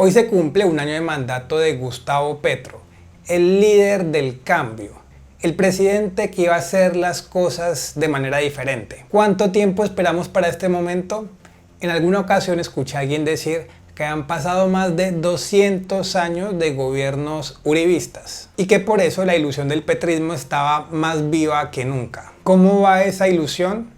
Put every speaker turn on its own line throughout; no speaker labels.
Hoy se cumple un año de mandato de Gustavo Petro, el líder del cambio, el presidente que iba a hacer las cosas de manera diferente. ¿Cuánto tiempo esperamos para este momento? En alguna ocasión escuché a alguien decir que han pasado más de 200 años de gobiernos uribistas y que por eso la ilusión del petrismo estaba más viva que nunca. ¿Cómo va esa ilusión?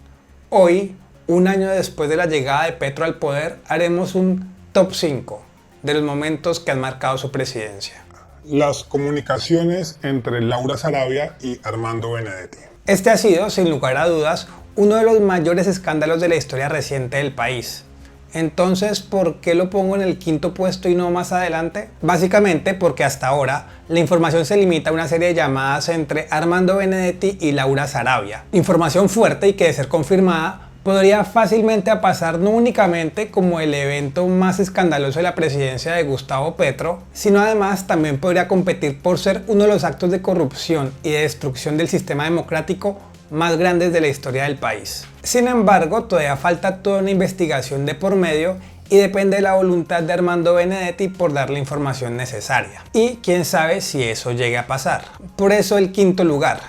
Hoy, un año después de la llegada de Petro al poder, haremos un top 5 de los momentos que han marcado su presidencia.
Las comunicaciones entre Laura Sarabia y Armando Benedetti.
Este ha sido, sin lugar a dudas, uno de los mayores escándalos de la historia reciente del país. Entonces, ¿por qué lo pongo en el quinto puesto y no más adelante? Básicamente porque hasta ahora la información se limita a una serie de llamadas entre Armando Benedetti y Laura Sarabia. Información fuerte y que, de ser confirmada, podría fácilmente pasar no únicamente como el evento más escandaloso de la presidencia de Gustavo Petro, sino además también podría competir por ser uno de los actos de corrupción y de destrucción del sistema democrático más grandes de la historia del país. Sin embargo, todavía falta toda una investigación de por medio y depende de la voluntad de Armando Benedetti por dar la información necesaria. Y quién sabe si eso llegue a pasar. Por eso el quinto lugar.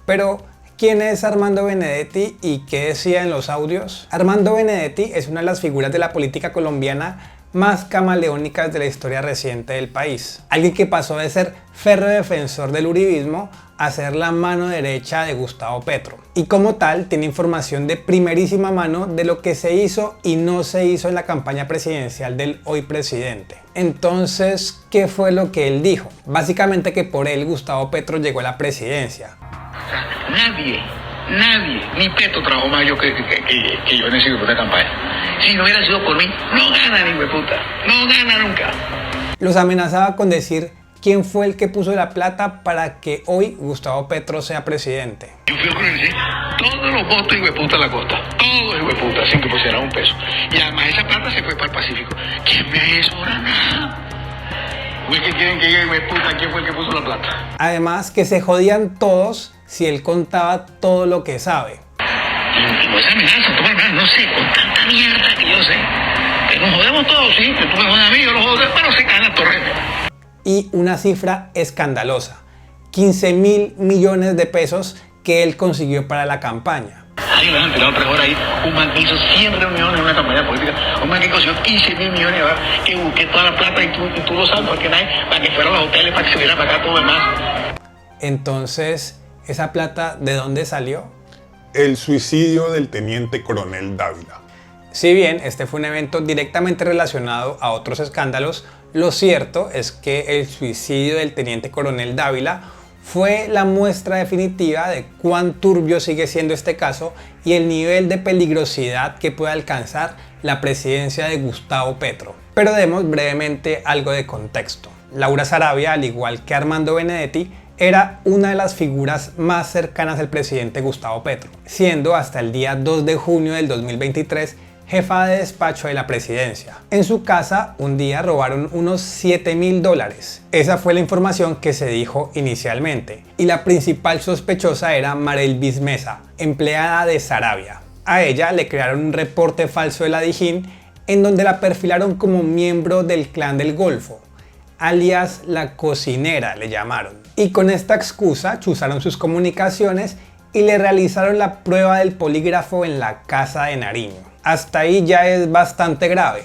Pero, ¿quién es Armando Benedetti y qué decía en los audios? Armando Benedetti es una de las figuras de la política colombiana más camaleónicas de la historia reciente del país. Alguien que pasó de ser férreo defensor del uribismo a ser la mano derecha de Gustavo Petro. Y como tal, tiene información de primerísima mano de lo que se hizo y no se hizo en la campaña presidencial del hoy presidente. Entonces, ¿qué fue lo que él dijo? Básicamente que por él Gustavo Petro llegó a la presidencia.
Nadie, ni Petro trabajó más yo que yo en ese grupo de campaña. Si no hubiera sido por mí, no gana ni hueputa, no gana nunca.
Los amenazaba con decir quién fue el que puso la plata para que hoy Gustavo Petro sea presidente.
Yo fui a organizar todos los votos y hueputa a la costa, todos hueputa, sin que pusiera un peso. Y además esa plata se fue para el Pacífico. ¿Quién me ha hecho ahora nada? ¿Qué quieren que diga hueputa quién fue el que puso la plata?
Además que se jodían todos si él contaba todo lo que sabe.
No es amenaza, no sé, con tanta mierda que yo sé. Que nos jodemos todos, sí, que tú me jodas a mí, yo los jodo, pero se caen a torrente.
Y una cifra escandalosa, 15.000 millones de pesos que él consiguió para la campaña.
Ahí me han tirado 3 horas ahí, un man que hizo 100 reuniones en una campaña política, un man que consiguió 15.000 millones, ¿verdad? Que busqué toda la plata y tú lo sabes, porque nadie, para que fueran los hoteles, para que se hubiera para acá todo demás.
Entonces, ¿esa plata de dónde salió?
El suicidio del teniente coronel Dávila.
Si bien este fue un evento directamente relacionado a otros escándalos, lo cierto es que el suicidio del teniente coronel Dávila fue la muestra definitiva de cuán turbio sigue siendo este caso y el nivel de peligrosidad que puede alcanzar la presidencia de Gustavo Petro. Pero demos brevemente algo de contexto. Laura Sarabia, al igual que Armando Benedetti, era una de las figuras más cercanas al presidente Gustavo Petro, siendo hasta el día 2 de junio del 2023 jefa de despacho de la presidencia. En su casa, un día robaron unos $7.000. Esa fue la información que se dijo inicialmente. Y la principal sospechosa era Marelvis Mesa, empleada de Sarabia. A ella le crearon un reporte falso de la Dijín en donde la perfilaron como miembro del Clan del Golfo, alias la cocinera le llamaron. Y con esta excusa chuzaron sus comunicaciones y le realizaron la prueba del polígrafo en la casa de Nariño. Hasta ahí ya es bastante grave,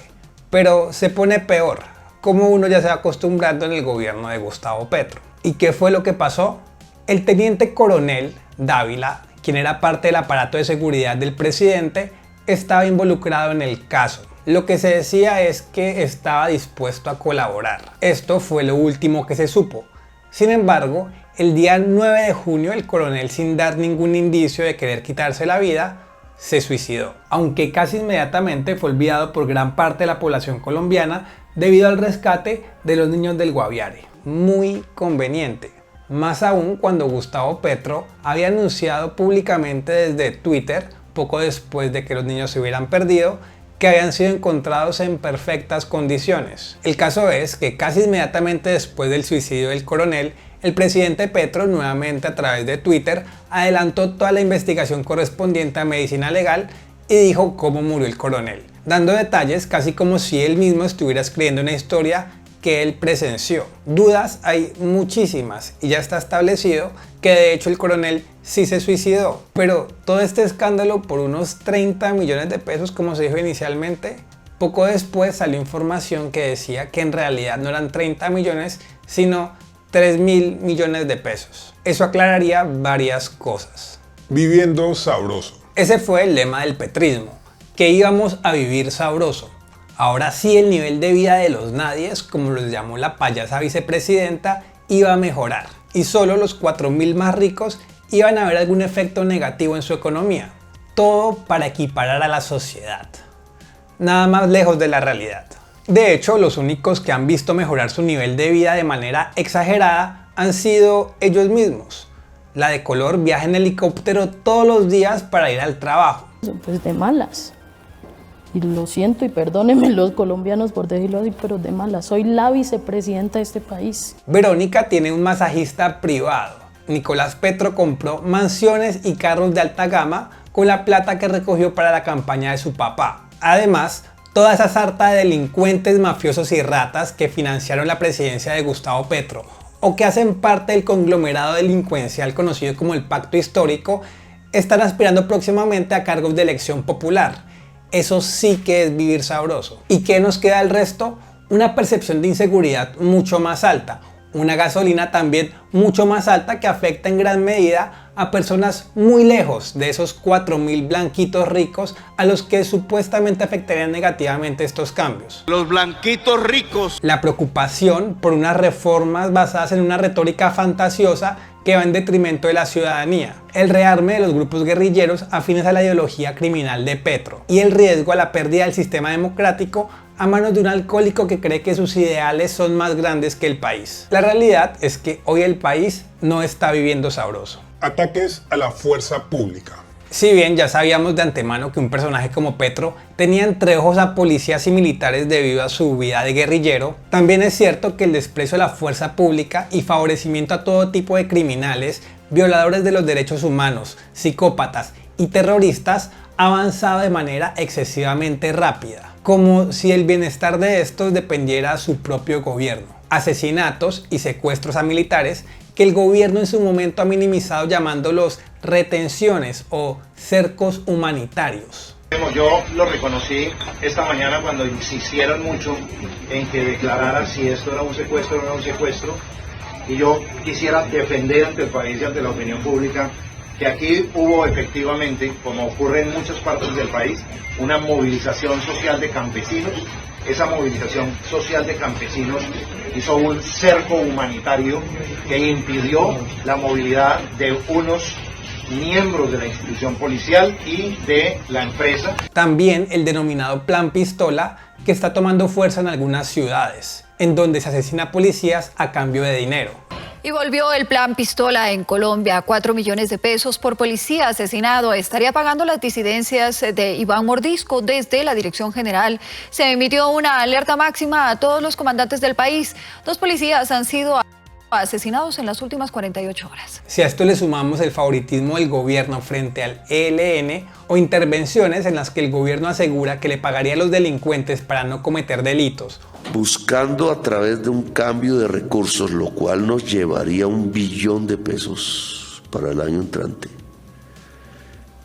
pero se pone peor, como uno ya se va acostumbrando en el gobierno de Gustavo Petro. ¿Y qué fue lo que pasó? El teniente coronel Dávila, quien era parte del aparato de seguridad del presidente, estaba involucrado en el caso. Lo que se decía es que estaba dispuesto a colaborar. Esto fue lo último que se supo. Sin embargo, el día 9 de junio el coronel, sin dar ningún indicio de querer quitarse la vida, se suicidó, aunque casi inmediatamente fue olvidado por gran parte de la población colombiana debido al rescate de los niños del Guaviare. Muy conveniente, más aún cuando Gustavo Petro había anunciado públicamente desde Twitter, poco después de que los niños se hubieran perdido, que habían sido encontrados en perfectas condiciones. El caso es que casi inmediatamente después del suicidio del coronel, el presidente Petro, nuevamente a través de Twitter, adelantó toda la investigación correspondiente a medicina legal y dijo cómo murió el coronel, dando detalles casi como si él mismo estuviera escribiendo una historia que él presenció. Dudas hay muchísimas y ya está establecido que de hecho el coronel sí se suicidó. Pero todo este escándalo por unos 30 millones de pesos, como se dijo inicialmente, poco después salió información que decía que en realidad no eran 30 millones, sino 3.000 millones de pesos. Eso aclararía varias cosas.
Viviendo sabroso.
Ese fue el lema del petrismo, que íbamos a vivir sabroso. Ahora sí el nivel de vida de los nadies, como los llamó la payasa vicepresidenta, iba a mejorar. Y solo los 4.000 más ricos iban a ver algún efecto negativo en su economía. Todo para equiparar a la sociedad. Nada más lejos de la realidad. De hecho, los únicos que han visto mejorar su nivel de vida de manera exagerada han sido ellos mismos. La de color viaja en helicóptero todos los días para ir al trabajo.
Pues de malas. Y lo siento y perdónenme los colombianos por decirlo así, pero de malas. Soy la vicepresidenta de este país.
Verónica tiene un masajista privado. Nicolás Petro compró mansiones y carros de alta gama con la plata que recogió para la campaña de su papá. Además, toda esa sarta de delincuentes, mafiosos y ratas que financiaron la presidencia de Gustavo Petro o que hacen parte del conglomerado delincuencial conocido como el Pacto Histórico están aspirando próximamente a cargos de elección popular. Eso sí que es vivir sabroso. ¿Y qué nos queda al resto? Una percepción de inseguridad mucho más alta. Una gasolina también mucho más alta que afecta en gran medida a personas muy lejos de esos 4.000 blanquitos ricos a los que supuestamente afectarían negativamente estos cambios.
Los blanquitos ricos.
La preocupación por unas reformas basadas en una retórica fantasiosa que va en detrimento de la ciudadanía, el rearme de los grupos guerrilleros afines a la ideología criminal de Petro y el riesgo a la pérdida del sistema democrático a manos de un alcohólico que cree que sus ideales son más grandes que el país. La realidad es que hoy el país no está viviendo sabroso.
Ataques a la fuerza pública.
Si bien ya sabíamos de antemano que un personaje como Petro tenía entre ojos a policías y militares debido a su vida de guerrillero, también es cierto que el desprecio a la fuerza pública y favorecimiento a todo tipo de criminales, violadores de los derechos humanos, psicópatas y terroristas ha avanzado de manera excesivamente rápida, como si el bienestar de estos dependiera de su propio gobierno. Asesinatos y secuestros a militares que el gobierno en su momento ha minimizado llamándolos retenciones o cercos humanitarios.
Yo lo reconocí esta mañana cuando insistieron mucho en que declarara si esto era un secuestro o no era un secuestro, y yo quisiera defender ante el país y ante la opinión pública que aquí hubo efectivamente, como ocurre en muchas partes del país, una movilización social de campesinos. Esa movilización social de campesinos hizo un cerco humanitario que impidió la movilidad de unos miembros de la institución policial y de la empresa.
También el denominado Plan Pistola, que está tomando fuerza en algunas ciudades, en donde se asesina a policías a cambio de dinero.
Y volvió el Plan Pistola en Colombia, 4 millones de pesos por policía asesinado. Estaría pagando las disidencias de Iván Mordisco. Desde la Dirección General se emitió una alerta máxima a todos los comandantes del país. 2 policías han sido asesinados en las últimas 48 horas.
Si a esto le sumamos el favoritismo del gobierno frente al ELN o intervenciones en las que el gobierno asegura que le pagaría a los delincuentes para no cometer delitos,
buscando a través de un cambio de recursos, lo cual nos llevaría $1 billón de pesos para el año entrante.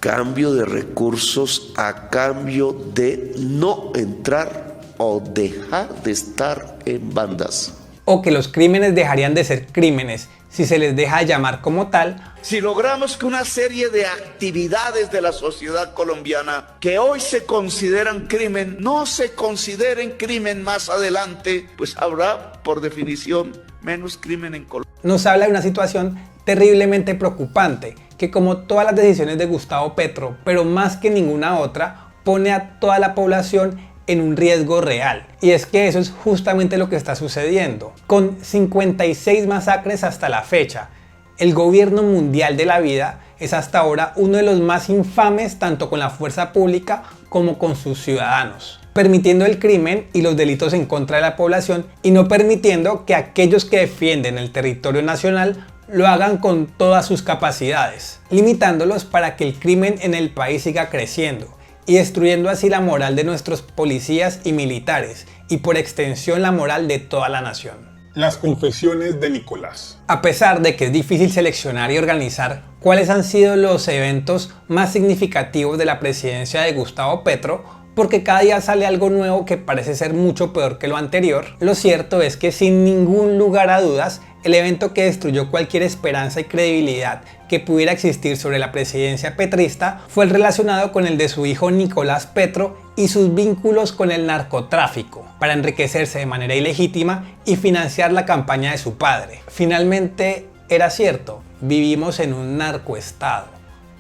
Cambio de recursos a cambio de no entrar o dejar de estar en bandas.
O que los crímenes dejarían de ser crímenes si se les deja de llamar como tal.
Si logramos que una serie de actividades de la sociedad colombiana que hoy se consideran crimen, no se consideren crimen más adelante, pues habrá, por definición, menos crimen en Colombia.
Nos habla de una situación terriblemente preocupante, que como todas las decisiones de Gustavo Petro, pero más que ninguna otra, pone a toda la población en un riesgo real. Y es que eso es justamente lo que está sucediendo. Con 56 masacres hasta la fecha, el gobierno mundial de la vida es hasta ahora uno de los más infames tanto con la fuerza pública como con sus ciudadanos, permitiendo el crimen y los delitos en contra de la población y no permitiendo que aquellos que defienden el territorio nacional lo hagan con todas sus capacidades, limitándolos para que el crimen en el país siga creciendo y destruyendo así la moral de nuestros policías y militares, y por extensión la moral de toda la nación.
Las confesiones de Nicolás.
A pesar de que es difícil seleccionar y organizar cuáles han sido los eventos más significativos de la presidencia de Gustavo Petro, porque cada día sale algo nuevo que parece ser mucho peor que lo anterior, lo cierto es que sin ningún lugar a dudas, el evento que destruyó cualquier esperanza y credibilidad que pudiera existir sobre la presidencia petrista fue el relacionado con el de su hijo Nicolás Petro y sus vínculos con el narcotráfico, para enriquecerse de manera ilegítima y financiar la campaña de su padre. Finalmente, era cierto, vivimos en un narcoestado,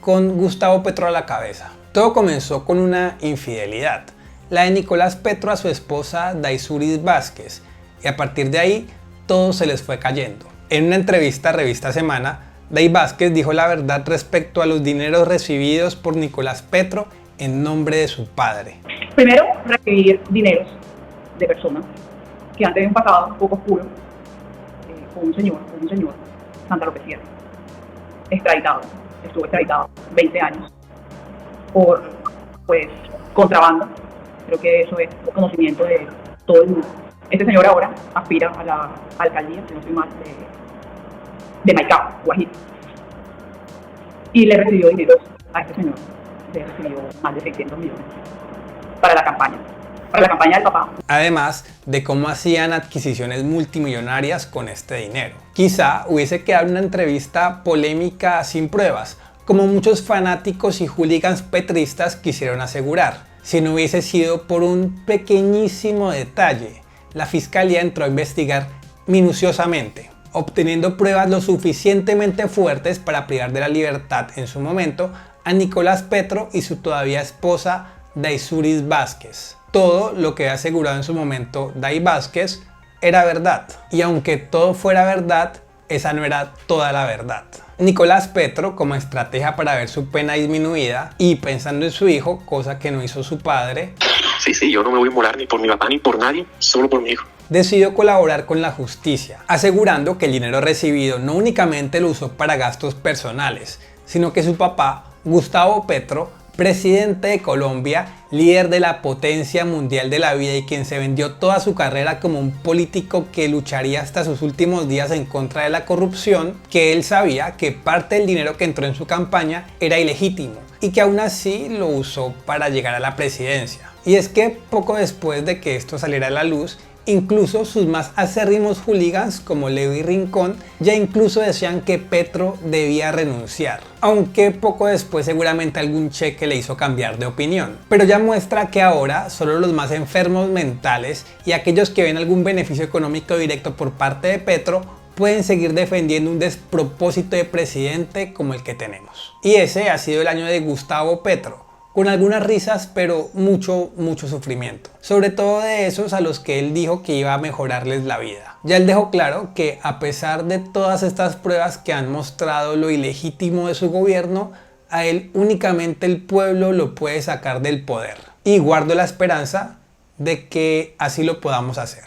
con Gustavo Petro a la cabeza. Todo comenzó con una infidelidad, la de Nicolás Petro a su esposa Daisuris Vázquez, y a partir de ahí todo se les fue cayendo. En una entrevista a Revista Semana, Day Vázquez dijo la verdad respecto a los dineros recibidos por Nicolás Petro en nombre de su padre.
Primero, recibir dineros de personas que han tenido un pasado un poco oscuro, con un señor, Santa López Sierra, estuvo extraditado 20 años por, contrabando. Creo que eso es conocimiento de todo el mundo. Este señor ahora aspira a la alcaldía, si no estoy mal, de Maicao, Guajiro. Y le recibió dinero a este señor. Le recibió más de 600 millones para la campaña del papá.
Además de cómo hacían adquisiciones multimillonarias con este dinero. Quizá hubiese quedado una entrevista polémica sin pruebas, como muchos fanáticos y hooligans petristas quisieron asegurar, si no hubiese sido por un pequeñísimo detalle. La fiscalía entró a investigar minuciosamente, obteniendo pruebas lo suficientemente fuertes para privar de la libertad en su momento a Nicolás Petro y su todavía esposa Daisuris Vázquez. Todo lo que había asegurado en su momento Day Vázquez era verdad. Y aunque todo fuera verdad, esa no era toda la verdad. Nicolás Petro, como estrategia para ver su pena disminuida y pensando en su hijo, cosa que no hizo su padre,
sí, yo no me voy a morar ni por mi papá ni por nadie, solo por mi hijo.
Decidió colaborar con la justicia, asegurando que el dinero recibido no únicamente lo usó para gastos personales, sino que su papá, Gustavo Petro, presidente de Colombia, líder de la potencia mundial de la vida y quien se vendió toda su carrera como un político que lucharía hasta sus últimos días en contra de la corrupción, que él sabía que parte del dinero que entró en su campaña era ilegítimo y que aún así lo usó para llegar a la presidencia. Y es que poco después de que esto saliera a la luz, incluso sus más acérrimos hooligans como Levi Rincón ya incluso decían que Petro debía renunciar, aunque poco después seguramente algún cheque le hizo cambiar de opinión. Pero ya muestra que ahora solo los más enfermos mentales y aquellos que ven algún beneficio económico directo por parte de Petro pueden seguir defendiendo un despropósito de presidente como el que tenemos. Y ese ha sido el año de Gustavo Petro, con algunas risas pero mucho sufrimiento, sobre todo de esos a los que él dijo que iba a mejorarles la vida. Ya él dejó claro que a pesar de todas estas pruebas que han mostrado lo ilegítimo de su gobierno, a él únicamente el pueblo lo puede sacar del poder. Y guardo la esperanza de que así lo podamos hacer.